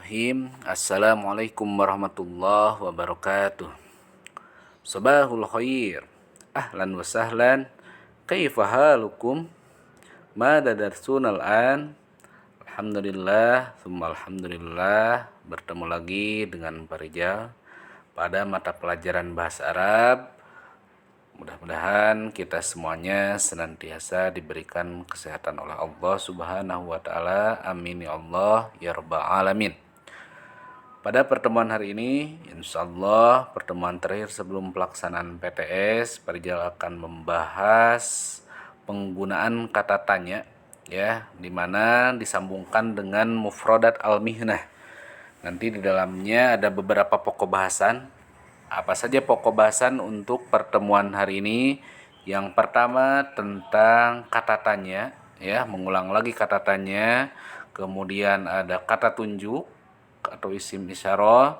Bismillahirrahmanirrahim. Assalamualaikum warahmatullahi wabarakatuh. Sabahul khair. Ahlan wa sahlan. Kaifa halukum? Mada darsunal an? Alhamdulillah, summa alhamdulillah. Bertemu lagi dengan Pak Rijal pada mata pelajaran bahasa Arab. Mudah-mudahan kita semuanya senantiasa diberikan kesehatan oleh Allah Subhanahu wa taala. Amin ya Allah ya rabbal alamin. Pada pertemuan hari ini, insya Allah pertemuan terakhir sebelum pelaksanaan PTS, Parijal akan membahas penggunaan kata tanya, ya, di mana disambungkan dengan mufradat al-mihnah. Nanti di dalamnya ada beberapa pokok bahasan. Apa saja pokok bahasan untuk pertemuan hari ini? Yang pertama tentang kata tanya, ya, mengulang lagi kata tanya. Kemudian ada kata tunjuk atau isim isyarah.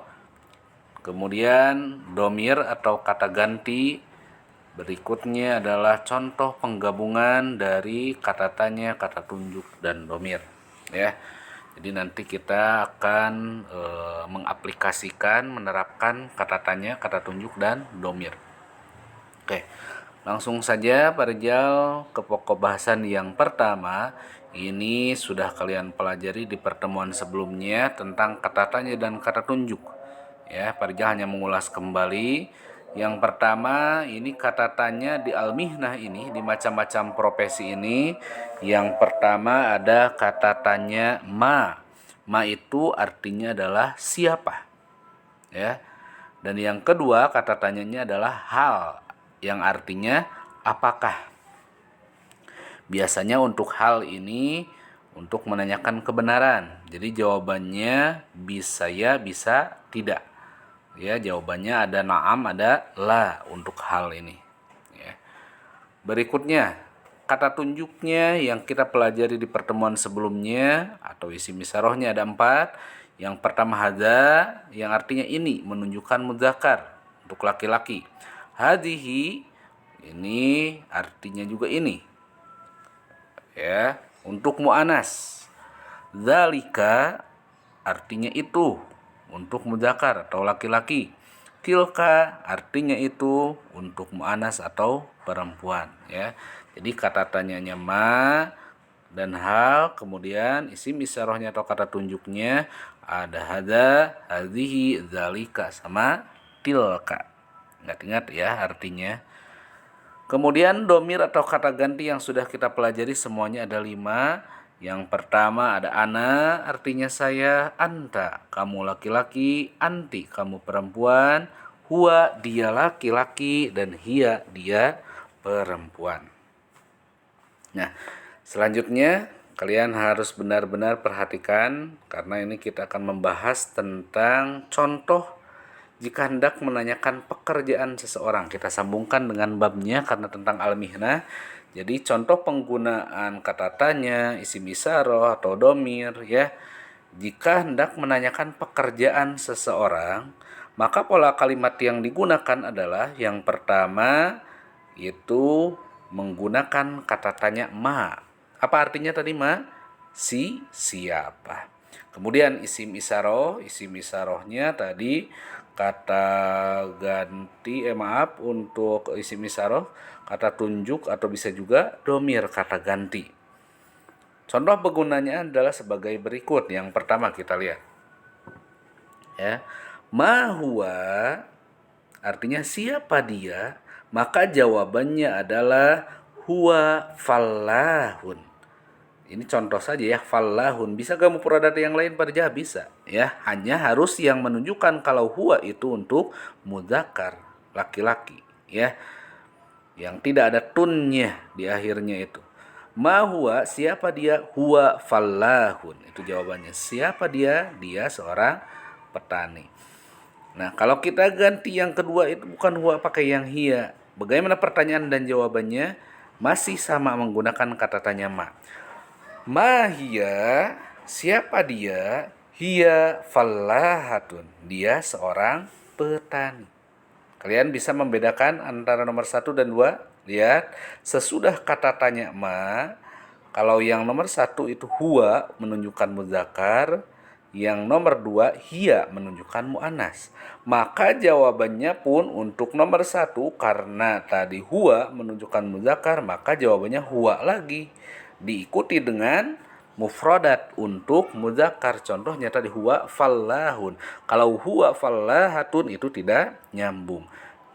Kemudian domir atau kata ganti. Berikutnya adalah contoh penggabungan dari kata tanya, kata tunjuk, dan domir, ya. Jadi nanti kita akan mengaplikasikan, menerapkan kata tanya, kata tunjuk, dan domir. Oke, langsung saja Pak Rijal ke pokok bahasan yang pertama. Ini sudah kalian pelajari di pertemuan sebelumnya tentang kata tanya dan kata tunjuk. Ya, Pak Rijal hanya mengulas kembali. Yang pertama, ini kata tanya di al-mihnah ini, di macam-macam profesi ini. Yang pertama ada kata tanya ma. Ma itu artinya adalah siapa. Ya. Dan yang kedua kata tanyanya adalah hal, yang artinya apakah. Biasanya untuk hal ini untuk menanyakan kebenaran. Jadi jawabannya bisa ya, bisa tidak. Ya, jawabannya ada na'am, ada la untuk hal ini. Ya. Berikutnya, kata tunjuknya yang kita pelajari di pertemuan sebelumnya atau isim isyarahnya ada 4. Yang pertama hadza, yang artinya ini, menunjukkan mudzakkar untuk laki-laki. Hadhihi, ini artinya juga ini. Ya, untuk mu'anas. Dzalika artinya itu untuk mudzakkar atau laki-laki. Tilka artinya itu untuk mu'anas atau perempuan, ya. Jadi kata tanyanya ma dan hal, kemudian isim isyarahnya atau kata tunjuknya ada hadza, hadhihi, dzalika sama tilka. Ingat-ingat ya artinya. Kemudian domir atau kata ganti yang sudah kita pelajari semuanya ada 5. Yang pertama ada ana, artinya saya, anta, kamu laki-laki, anti, kamu perempuan, huwa, dia laki-laki, dan hiya, dia perempuan. Nah, selanjutnya kalian harus benar-benar perhatikan karena ini kita akan membahas tentang contoh jika hendak menanyakan pekerjaan seseorang. Kita sambungkan dengan babnya karena tentang al-mihnah. Jadi contoh penggunaan kata tanya, isim isyarah atau domir, ya. Jika hendak menanyakan pekerjaan seseorang, maka pola kalimat yang digunakan adalah yang pertama yaitu menggunakan kata tanya ma. Apa artinya tadi ma? Si, siapa. Kemudian isim isyarahnya tadi kata ganti, untuk isim isyarah kata tunjuk atau bisa juga domir kata ganti. Contoh penggunanya adalah sebagai berikut. Yang pertama kita lihat. Ya. Ma huwa artinya siapa dia? Maka jawabannya adalah huwa fallahun. Ini contoh saja ya, fallahun. Bisa gak mufradat yang lain pada jah? Bisa, ya. Hanya harus yang menunjukkan kalau huwa itu untuk mudzakkar, laki-laki, ya. Yang tidak ada tunnya di akhirnya itu. Ma huwa, siapa dia? Huwa fallahun. Itu jawabannya. Siapa dia? Dia seorang petani. Nah, kalau kita ganti yang kedua itu bukan huwa, pakai yang hiya. Bagaimana pertanyaan dan jawabannya? Masih sama menggunakan kata tanya ma. Ma hiya, siapa dia? Hiya fallahatun. Dia seorang petani. Kalian bisa membedakan antara nomor 1 dan 2. Lihat, sesudah kata tanya ma, kalau yang nomor 1 itu huwa menunjukkan mudzakkar, Yang nomor 2, hiya menunjukkan mu'annas. Maka jawabannya pun untuk nomor 1, karena tadi huwa menunjukkan muzakkar, maka jawabannya huwa lagi. Diikuti dengan mufradat untuk muzakkar. Contohnya tadi huwa fallahun. Kalau huwa fallahatun itu tidak nyambung.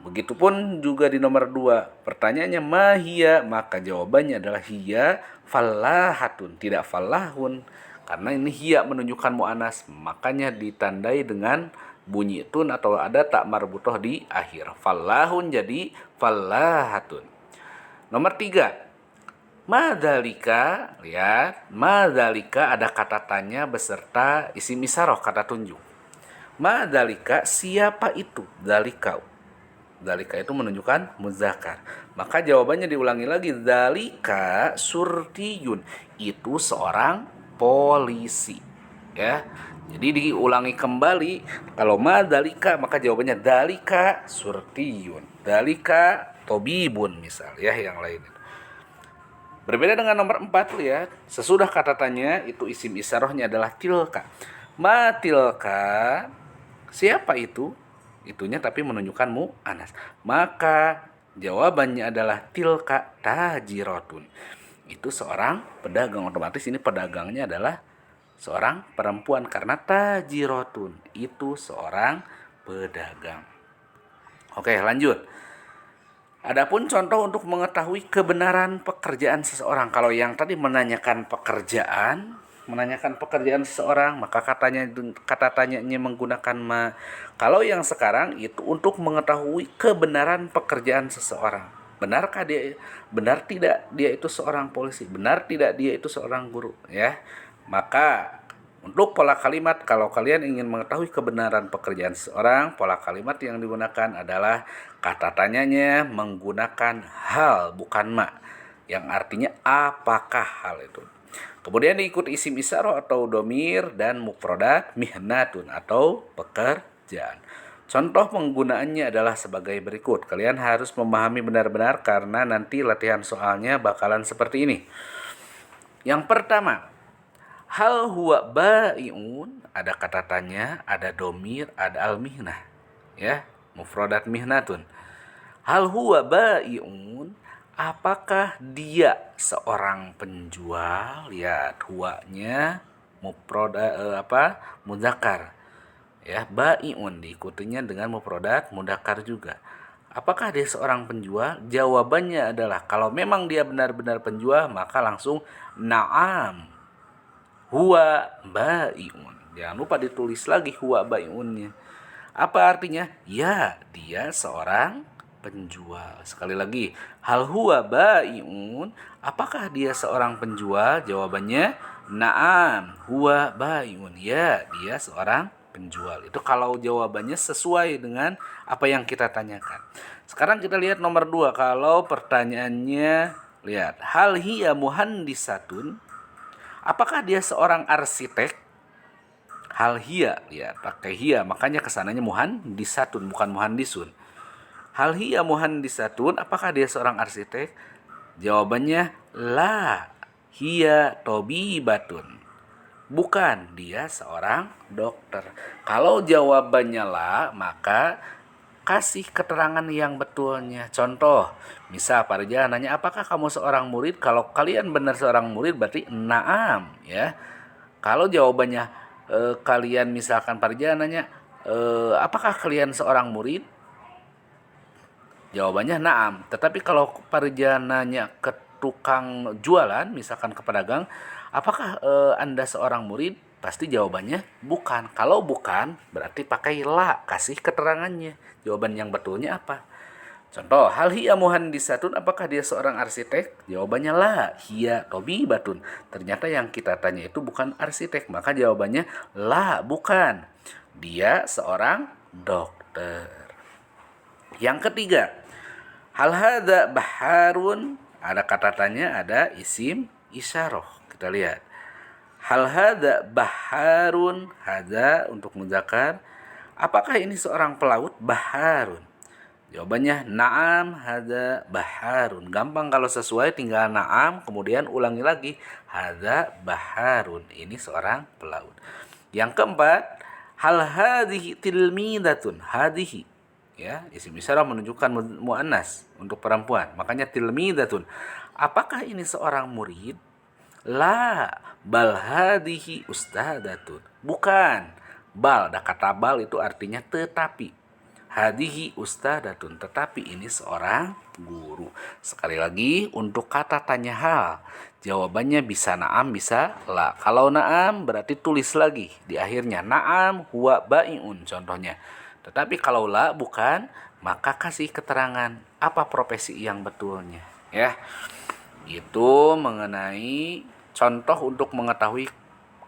Begitupun juga di nomor 2. Pertanyaannya mahia, maka jawabannya adalah hiya fallahatun, tidak fallahun. Karena ini hiya menunjukkan mu'anas, makanya ditandai dengan bunyi tun atau ada tak marbutoh di akhir. Fallahun jadi fallahatun. Nomor 3. Madzalika, lihat, madzalika ada kata tanya beserta isim isyarah, kata tunjuk. Madzalika, siapa itu? Dzalika. Dzalika itu menunjukkan muzakkar. Maka jawabannya diulangi lagi. Dzalika surtiyun. Itu seorang polisi. Ya. Jadi diulangi kembali. Kalau madzalika maka jawabannya dzalika surtiyun. Dzalika tobibun misal ya, yang lain. Berbeda dengan nomor 4, lihat. Sesudah kata tanya itu isim isyarahnya adalah tilka. Ma tilka, siapa itu? Itunya tapi menunjukkan mu'anas. Maka jawabannya adalah tilka tajirotun. Itu seorang pedagang. Otomatis ini pedagangnya adalah seorang perempuan karena tajirotun. Itu seorang pedagang. Oke, lanjut. Adapun contoh untuk mengetahui kebenaran pekerjaan seseorang. Kalau yang tadi menanyakan pekerjaan seseorang, maka kata tanyanya menggunakan ma. Kalau yang sekarang itu untuk mengetahui kebenaran pekerjaan seseorang. Benarkah dia, benar tidak dia itu seorang polisi, benar tidak dia itu seorang guru, ya. Maka untuk pola kalimat, kalau kalian ingin mengetahui kebenaran pekerjaan seseorang, pola kalimat yang digunakan adalah kata tanyanya menggunakan hal, bukan ma, yang artinya apakah hal itu. Kemudian diikuti isim isyarah atau domir dan mufradat mihnatun atau pekerjaan. Contoh penggunaannya adalah sebagai berikut. Kalian harus memahami benar-benar karena nanti latihan soalnya bakalan seperti ini. Yang pertama, hal huwa bai'un, ada kata tanya, ada domir, ada al-mihnah. Ya, mufradat mihnatun. Hal huwa bai'un, apakah dia seorang penjual? Lihat huwanya mufradat muzakkar. Ya, bai'un diikutinya dengan mufradat mudzakkar juga. Apakah dia seorang penjual? Jawabannya adalah kalau memang dia benar-benar penjual, maka langsung na'am. Huwa bai'un. Jangan lupa ditulis lagi huwa bai'unnya. Apa artinya? Ya, dia seorang penjual. Sekali lagi, hal huwa bai'un, apakah dia seorang penjual? Jawabannya na'am, huwa bai'un. Ya, dia seorang penjual. Itu kalau jawabannya sesuai dengan apa yang kita tanyakan. Sekarang kita lihat nomor 2. Kalau pertanyaannya, lihat, hal hiya muhandisatun, apakah dia seorang arsitek? Hal hiya, lihat, pakai hiya, makanya kesananya muhandisatun, bukan muhandisun. Hal hiya muhandisatun, apakah dia seorang arsitek? Jawabannya la, hiya tobibatun. Bukan, dia seorang dokter. Kalau jawabannya la, maka kasih keterangan yang betulnya. Contoh, misal Parja nanya, apakah kamu seorang murid? Kalau kalian benar seorang murid berarti na'am, ya. Kalau jawabannya kalian misalkan Parja nanya, apakah kalian seorang murid? Jawabannya na'am. Tetapi kalau Parja nanya ke tukang jualan, misalkan ke pedagang, apakah Anda seorang murid? Pasti jawabannya bukan. Kalau bukan, berarti pakai la, kasih keterangannya. Jawaban yang betulnya apa? Contoh, hal hiya muhandisatun, apakah dia seorang arsitek? Jawabannya la, hiya tobibatun. Ternyata yang kita tanya itu bukan arsitek, maka jawabannya la, bukan. Dia seorang dokter. Yang ketiga, hal hadza baharun, ada kata tanya, ada isim isyarah. Kita lihat. Hal hadza baharun, hadza untuk muzakkar. Apakah ini seorang pelaut? Baharun. Jawabannya na'am hadza baharun. Gampang kalau sesuai tinggal na'am kemudian ulangi lagi. Hadza baharun. Ini seorang pelaut. Yang keempat, hal hadhihi tilmidatun. Hadhihi, ya, isim isyarah menunjukkan muannas untuk perempuan. Makanya tilmidatun. Apakah ini seorang murid? La, bal hadhihi ustadatun. Bukan. Bal, ada kata bal itu artinya tetapi. Hadihi ustadatun, tetapi ini seorang guru. Sekali lagi, untuk kata tanya hal, jawabannya bisa naam, bisa la. Kalau naam berarti tulis lagi di akhirnya naam huwa bai'un contohnya. Tetapi kalau la bukan, maka kasih keterangan apa profesi yang betulnya, ya. Itu mengenai contoh untuk mengetahui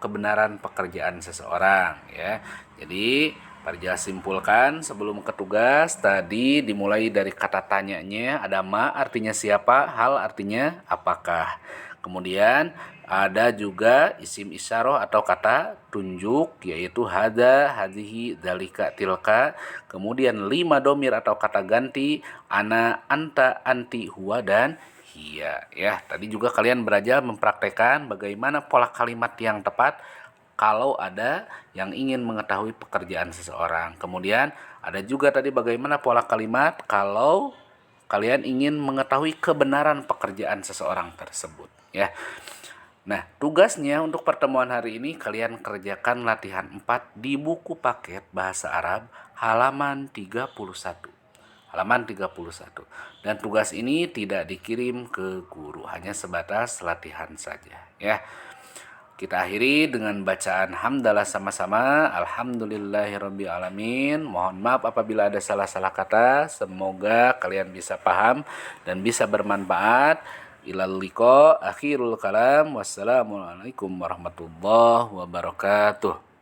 kebenaran pekerjaan seseorang, ya. Jadi Parja simpulkan sebelum ke tugas tadi dimulai dari kata tanyanya, ada ma artinya siapa, hal artinya apakah. Kemudian ada juga isim isyarah atau kata tunjuk yaitu hada, hadhihi, dzalika, tilka. Kemudian 5 domir atau kata ganti ana, anta, anti, huwa dan hiya. Ya, tadi juga kalian belajar mempraktekkan bagaimana pola kalimat yang tepat kalau ada yang ingin mengetahui pekerjaan seseorang. Kemudian ada juga tadi bagaimana pola kalimat kalau kalian ingin mengetahui kebenaran pekerjaan seseorang tersebut, ya. Nah, tugasnya untuk pertemuan hari ini kalian kerjakan latihan 4 di buku paket bahasa Arab halaman 31. Halaman 31. Dan tugas ini tidak dikirim ke guru, hanya sebatas latihan saja, ya. Kita akhiri dengan bacaan hamdalah sama-sama. Alhamdulillahirabbil alamin. Mohon maaf apabila ada salah-salah kata. Semoga kalian bisa paham dan bisa bermanfaat. Ilal liqa, akhirul kalam. Wassalamualaikum warahmatullahi wabarakatuh.